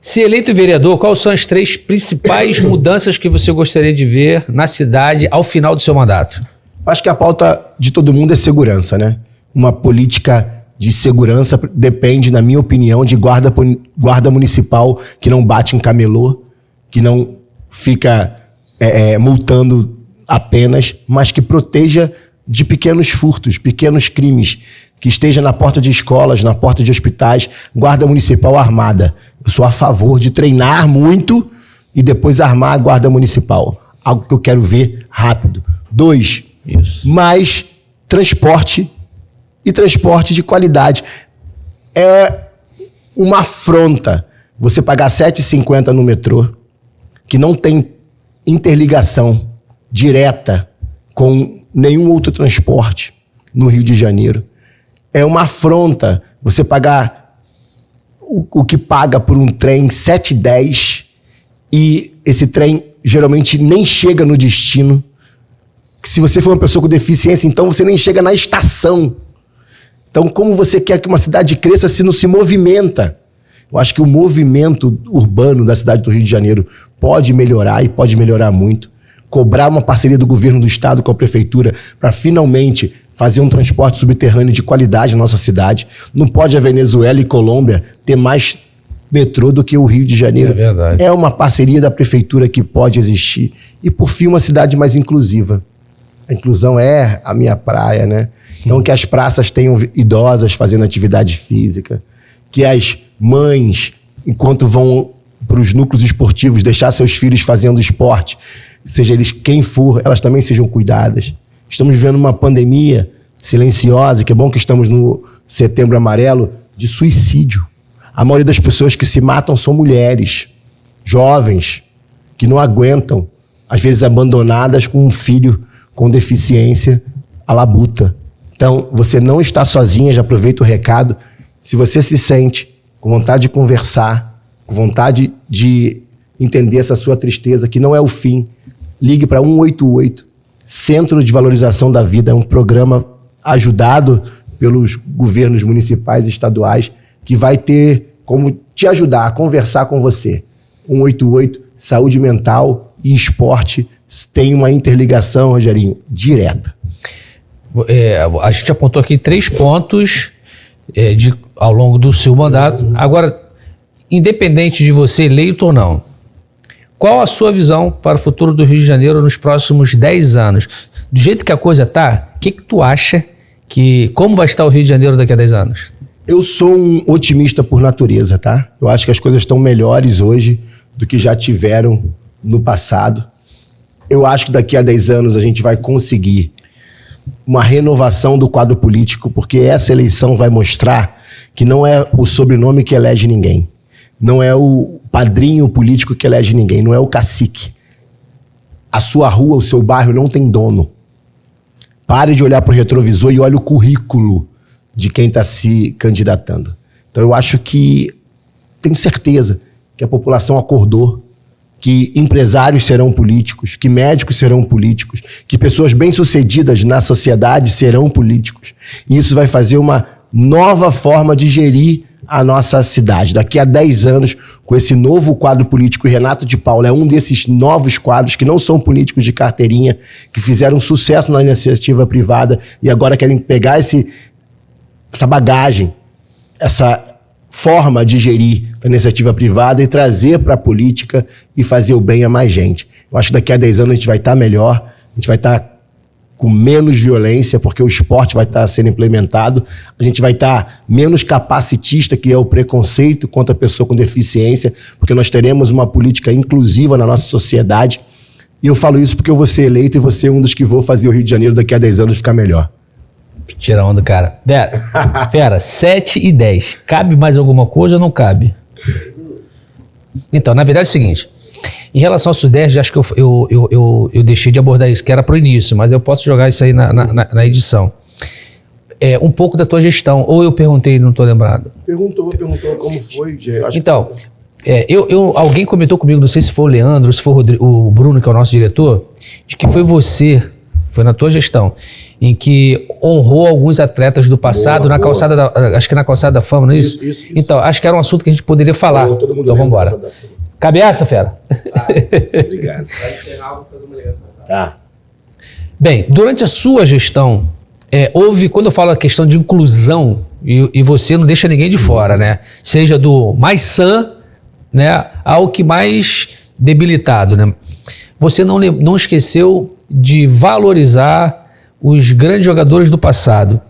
Se eleito vereador, quais são as 3 principais mudanças que você gostaria de ver na cidade ao final do seu mandato? Acho que a pauta de todo mundo é segurança, né? Uma política de segurança depende, na minha opinião, de guarda municipal que não bate em camelô, que não fica multando apenas, mas que proteja de pequenos furtos, pequenos crimes, que esteja na porta de escolas, na porta de hospitais, guarda municipal armada. Eu sou a favor de treinar muito e depois armar a guarda municipal. Algo que eu quero ver rápido. 2, mais transporte e transporte de qualidade. É uma afronta você pagar R$ 7,50 no metrô, que não tem interligação direta com nenhum outro transporte no Rio de Janeiro. É uma afronta você pagar o que paga por um trem R$ 7,10 e esse trem geralmente nem chega no destino. Se você for uma pessoa com deficiência, então você nem chega na estação. Então, como você quer que uma cidade cresça se não se movimenta? Eu acho que o movimento urbano da cidade do Rio de Janeiro pode melhorar e pode melhorar muito. Cobrar uma parceria do governo do estado com a prefeitura para finalmente fazer um transporte subterrâneo de qualidade na nossa cidade. Não pode a Venezuela e Colômbia ter mais metrô do que o Rio de Janeiro. É verdade. É uma parceria da prefeitura que pode existir. E, por fim, uma cidade mais inclusiva. A inclusão é a minha praia, né? Então, que as praças tenham idosas fazendo atividade física, que as mães, enquanto vão para os núcleos esportivos, deixar seus filhos fazendo esporte, seja eles quem for, elas também sejam cuidadas. Estamos vivendo uma pandemia silenciosa, que é bom que estamos no Setembro Amarelo, de suicídio. A maioria das pessoas que se matam são mulheres, jovens, que não aguentam, às vezes abandonadas com um filho com deficiência à labuta. Então, você não está sozinha, já aproveita o recado. Se você se sente com vontade de conversar, com vontade de entender essa sua tristeza, que não é o fim, ligue para 188. Centro de Valorização da Vida é um programa ajudado pelos governos municipais e estaduais que vai ter como te ajudar a conversar com você. 188, saúde mental e esporte tem uma interligação, Rogerinho, direta. A gente apontou aqui 3 pontos de ao longo do seu mandato. Agora, independente de você eleito ou não, qual a sua visão para o futuro do Rio de Janeiro nos próximos 10 anos? Do jeito que a coisa tá, o que tu acha como vai estar o Rio de Janeiro daqui a 10 anos? Eu sou um otimista por natureza, tá? Eu acho que as coisas estão melhores hoje do que já tiveram no passado. Eu acho que daqui a 10 anos a gente vai conseguir uma renovação do quadro político, porque essa eleição vai mostrar que não é o sobrenome que elege ninguém. Não é o padrinho político que elege ninguém, não é o cacique. A sua rua, o seu bairro não tem dono. Pare de olhar para o retrovisor e olhe o currículo de quem está se candidatando. Então eu acho que, tenho certeza que a população acordou, que empresários serão políticos, que médicos serão políticos, que pessoas bem-sucedidas na sociedade serão políticos. E isso vai fazer uma nova forma de gerir a nossa cidade. Daqui a 10 anos, com esse novo quadro político, Renato de Paula é um desses novos quadros que não são políticos de carteirinha, que fizeram sucesso na iniciativa privada e agora querem pegar essa bagagem, essa forma de gerir a iniciativa privada e trazer para a política e fazer o bem a mais gente. Eu acho que daqui a 10 anos a gente vai estar melhor, a gente vai estar com menos violência, porque o esporte vai estar sendo implementado, a gente vai estar menos capacitista, que é o preconceito contra a pessoa com deficiência, porque nós teremos uma política inclusiva na nossa sociedade. E eu falo isso porque eu vou ser eleito e vou ser um dos que vou fazer o Rio de Janeiro daqui a 10 anos ficar melhor. Tira onda, cara. Fera, 7:10. Cabe mais alguma coisa ou não cabe? Então, na verdade é o seguinte. Em relação ao Sudeste, acho que eu deixei de abordar isso, que era pro início, mas eu posso jogar isso aí na edição. Um pouco da tua gestão, ou eu perguntei e não estou lembrado? Perguntou como foi, Gê. Então, alguém comentou comigo, não sei se foi o Leandro, se foi o Bruno, que é o nosso diretor, de que foi você, foi na tua gestão, em que honrou alguns atletas do passado na calçada acho que na calçada da fama, não é isso? Isso. Então, acho que era um assunto que a gente poderia falar. Então, vamos embora. Cabe essa, fera? Tá. Obrigado. Vai encerrar, vou fazer uma ligação. Tá. Bem, durante a sua gestão, quando eu falo a questão de inclusão, e você não deixa ninguém de fora, né? Seja do mais sã, né, ao que mais debilitado, né? Você não esqueceu de valorizar os grandes jogadores do passado.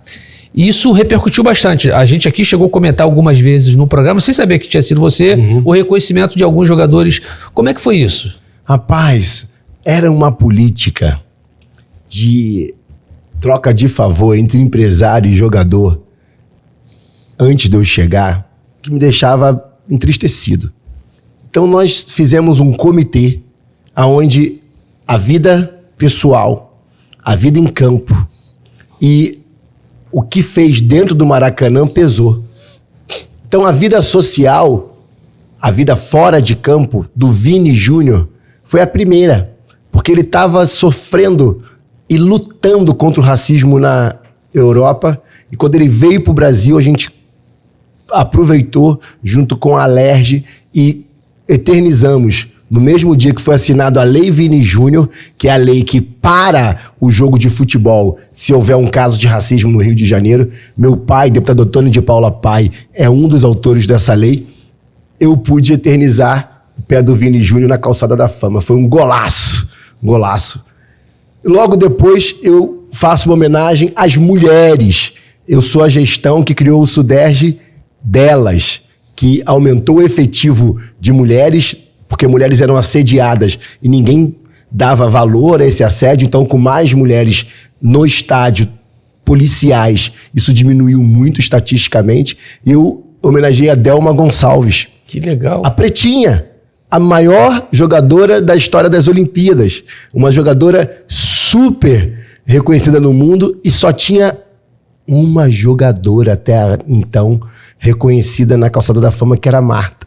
Isso repercutiu bastante. A gente aqui chegou a comentar algumas vezes no programa, sem saber que tinha sido você, o reconhecimento de alguns jogadores. Como é que foi isso? Rapaz, era uma política de troca de favor entre empresário e jogador, antes de eu chegar, que me deixava entristecido. Então nós fizemos um comitê onde a vida pessoal, a vida em campo e o que fez dentro do Maracanã pesou. Então a vida social, a vida fora de campo do Vini Júnior foi a primeira, porque ele estava sofrendo e lutando contra o racismo na Europa, e quando ele veio para o Brasil a gente aproveitou junto com a Alerj e eternizamos no mesmo dia que foi assinado a Lei Vini Júnior, que é a lei que para o jogo de futebol se houver um caso de racismo no Rio de Janeiro. Meu pai, deputado Antônio de Paula Pai, é um dos autores dessa lei. Eu pude eternizar o pé do Vini Júnior na calçada da fama. Foi um golaço, golaço. Logo depois eu faço uma homenagem às mulheres. Eu sou a gestão que criou o Suderj delas, que aumentou o efetivo de mulheres, porque mulheres eram assediadas e ninguém dava valor a esse assédio. Então, com mais mulheres no estádio, policiais, isso diminuiu muito estatisticamente. Eu homenageei a Delma Gonçalves. Que legal. A Pretinha, a maior jogadora da história das Olimpíadas. Uma jogadora super reconhecida no mundo e só tinha uma jogadora até então reconhecida na calçada da fama, que era a Marta.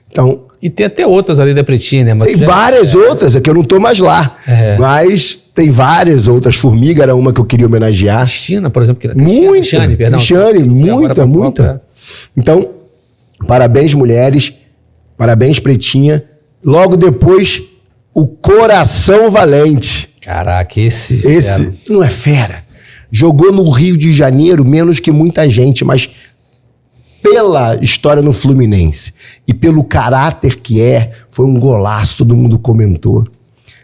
Então, e tem até outras ali da Pretinha, né? Mas tem várias outras, é que eu não tô mais lá. Mas tem várias outras. Formiga era uma que eu queria homenagear. Cristina, por exemplo. Cristiane, muita. Então, parabéns, mulheres. Parabéns, Pretinha. Logo depois, o Coração Valente. Caraca, esse não é fera. Jogou no Rio de Janeiro menos que muita gente, mas pela história no Fluminense e pelo caráter que foi um golaço, todo mundo comentou.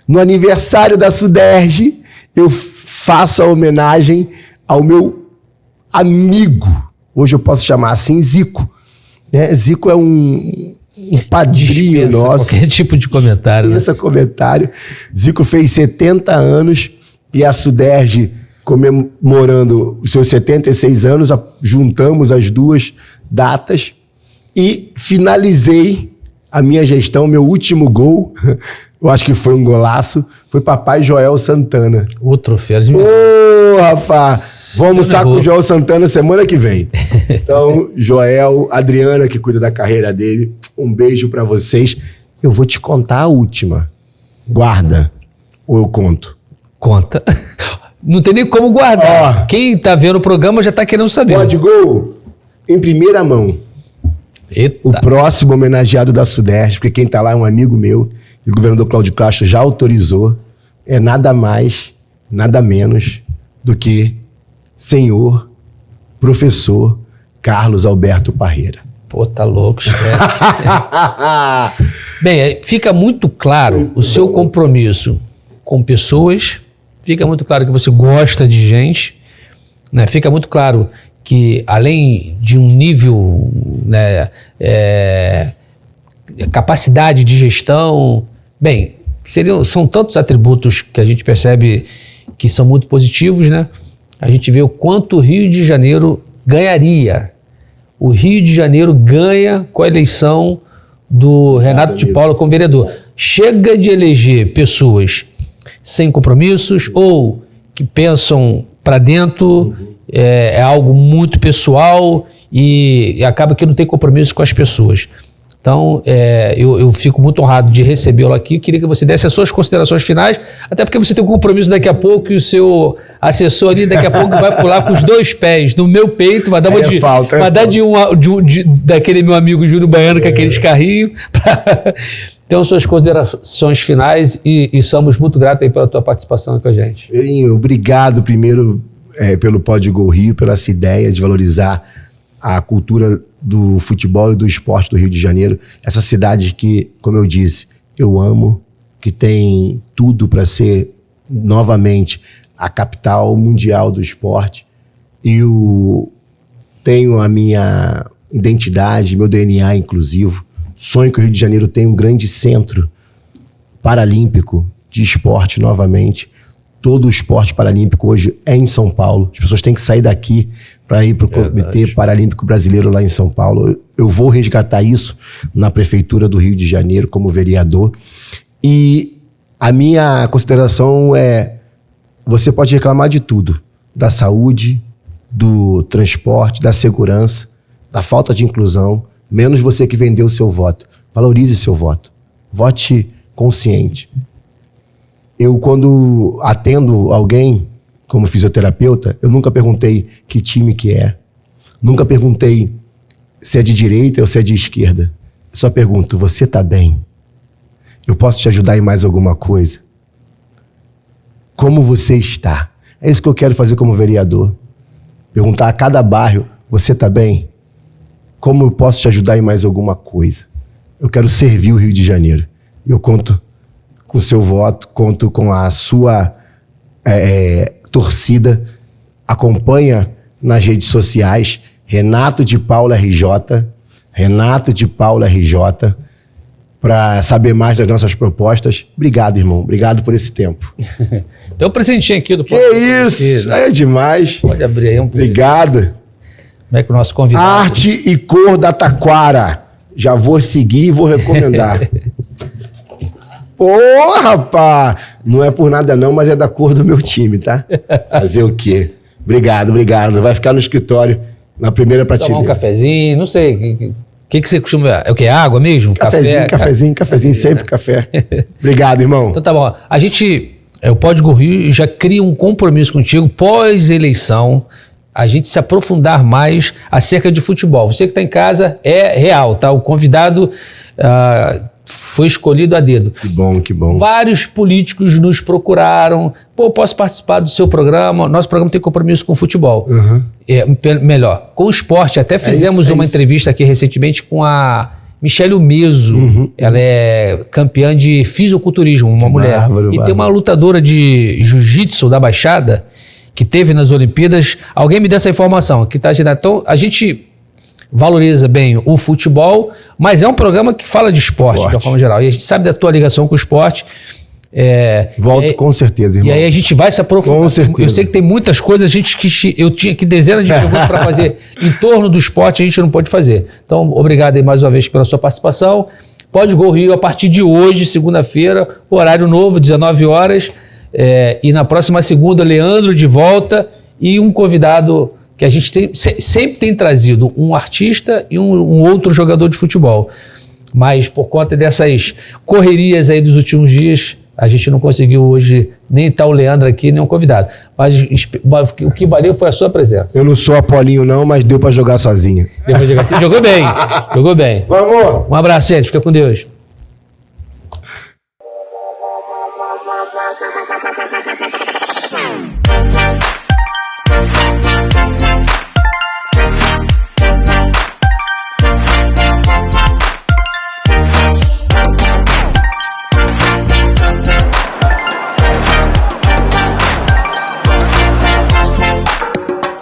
No aniversário da Suderge, eu faço a homenagem ao meu amigo, hoje eu posso chamar assim, Zico. Né? Zico é um padrinho nosso. Qualquer tipo de comentário. Esse comentário. Zico fez 70 anos e a Suderge, comemorando os seus 76 anos, juntamos as duas datas e finalizei a minha gestão, meu último gol, eu acho que foi um golaço, foi papai Joel Santana. Outro fera de Ô, rapaz, vou almoçar com o Joel Santana semana que vem. Então, Joel, Adriana, que cuida da carreira dele, um beijo pra vocês. Eu vou te contar a última. Guarda, ou eu conto? Conta. Não tem nem como guardar. Quem tá vendo o programa já tá querendo saber. Pode gol em primeira mão. Eita. O próximo homenageado da Suderge, porque quem tá lá é um amigo meu, e o governador Cláudio Castro já autorizou, é nada mais, nada menos do que senhor professor Carlos Alberto Parreira. Pô, tá louco, Bem, fica muito claro o seu compromisso com pessoas, fica muito claro que você gosta de gente, né? Fica muito claro que além de um nível, né, capacidade de gestão, bem, são tantos atributos que a gente percebe que são muito positivos, né? A gente vê o quanto o Rio de Janeiro ganharia. O Rio de Janeiro ganha com a eleição do Renato de Paula como vereador. Chega de eleger pessoas sem compromissos ou que pensam para dentro, é algo muito pessoal e acaba que não tem compromisso com as pessoas. Então, eu fico muito honrado de recebê-lo aqui. Queria que você desse as suas considerações finais, até porque você tem um compromisso daqui a pouco e o seu assessor ali daqui a pouco vai pular com os dois pés no meu peito, vai dar daquele meu amigo Júlio Baiano com aqueles carrinhos. Então, suas considerações finais e somos muito gratos aí pela tua participação com a gente. Eurinho, obrigado primeiro pelo Pod Gol Rio, pela essa ideia de valorizar a cultura do futebol e do esporte do Rio de Janeiro. Essa cidade que, como eu disse, eu amo, que tem tudo para ser novamente a capital mundial do esporte. E tenho a minha identidade, meu DNA inclusivo. Sonho que o Rio de Janeiro tenha um grande centro paralímpico de esporte novamente. Todo o esporte paralímpico hoje é em São Paulo. As pessoas têm que sair daqui para ir para o Comitê Paralímpico Brasileiro lá em São Paulo. Eu vou resgatar isso na Prefeitura do Rio de Janeiro como vereador. E a minha consideração você pode reclamar de tudo, da saúde, do transporte, da segurança, da falta de inclusão, menos você que vendeu o seu voto. Valorize seu voto. Vote consciente. Eu, quando atendo alguém como fisioterapeuta, eu nunca perguntei que time que é. Nunca perguntei se é de direita ou se é de esquerda. Eu só pergunto, você tá bem? Eu posso te ajudar em mais alguma coisa? Como você está? É isso que eu quero fazer como vereador. Perguntar a cada bairro, você tá bem? Como eu posso te ajudar em mais alguma coisa? Eu quero servir o Rio de Janeiro. Eu conto com o seu voto, conto com a sua torcida. Acompanha nas redes sociais, Renato de Paula RJ, para saber mais das nossas propostas. Obrigado, irmão. Obrigado por esse tempo. Tem um presentinho aqui do Que isso? É demais. Pode abrir aí. Obrigado. Como é que o nosso convidado... Arte e cor da Taquara. Já vou seguir e vou recomendar. Pô, rapaz! Não é por nada não, mas é da cor do meu time, tá? Fazer o quê? Obrigado. Vai ficar no escritório, na primeira prateleira. Tomar um cafezinho, não sei. O que você costuma... É o quê? Água mesmo? Cafezinho, sempre café. Obrigado, irmão. Então tá bom. A gente, o Pod Gol Rio, já cria um compromisso contigo pós-eleição, a gente se aprofundar mais acerca de futebol. Você que está em casa é real, tá? O convidado foi escolhido a dedo. Que bom, que bom. Vários políticos nos procuraram. Pô, posso participar do seu programa? Nosso programa tem compromisso com o futebol. Melhor, com o esporte. Até fizemos uma entrevista aqui recentemente com a Michele Meso. Ela é campeã de fisiculturismo, uma mulher. E tem uma lutadora de jiu-jitsu da Baixada que teve nas Olimpíadas. Alguém me deu essa informação. Que tá, então, a gente valoriza bem o futebol, mas é um programa que fala de esporte, de uma forma geral. E a gente sabe da tua ligação com o esporte. Volto com certeza, irmão. E aí a gente vai se aprofundar. Com certeza. Eu sei que tem muitas coisas eu tinha aqui dezenas de perguntas para fazer em torno do esporte, a gente não pode fazer. Então, obrigado aí mais uma vez pela sua participação. Pode Gol Rio a partir de hoje, segunda-feira, horário novo, 19 horas. E na próxima segunda, Leandro de volta e um convidado que a gente sempre tem trazido, um artista e um outro jogador de futebol. Mas por conta dessas correrias aí dos últimos dias, a gente não conseguiu hoje nem estar o Leandro aqui, nem um convidado. Mas o que valeu foi a sua presença. Eu não sou Apolinho não, mas deu pra jogar sozinho. Você jogou bem, jogou bem. Vamos! Um abraço, gente. Fica com Deus.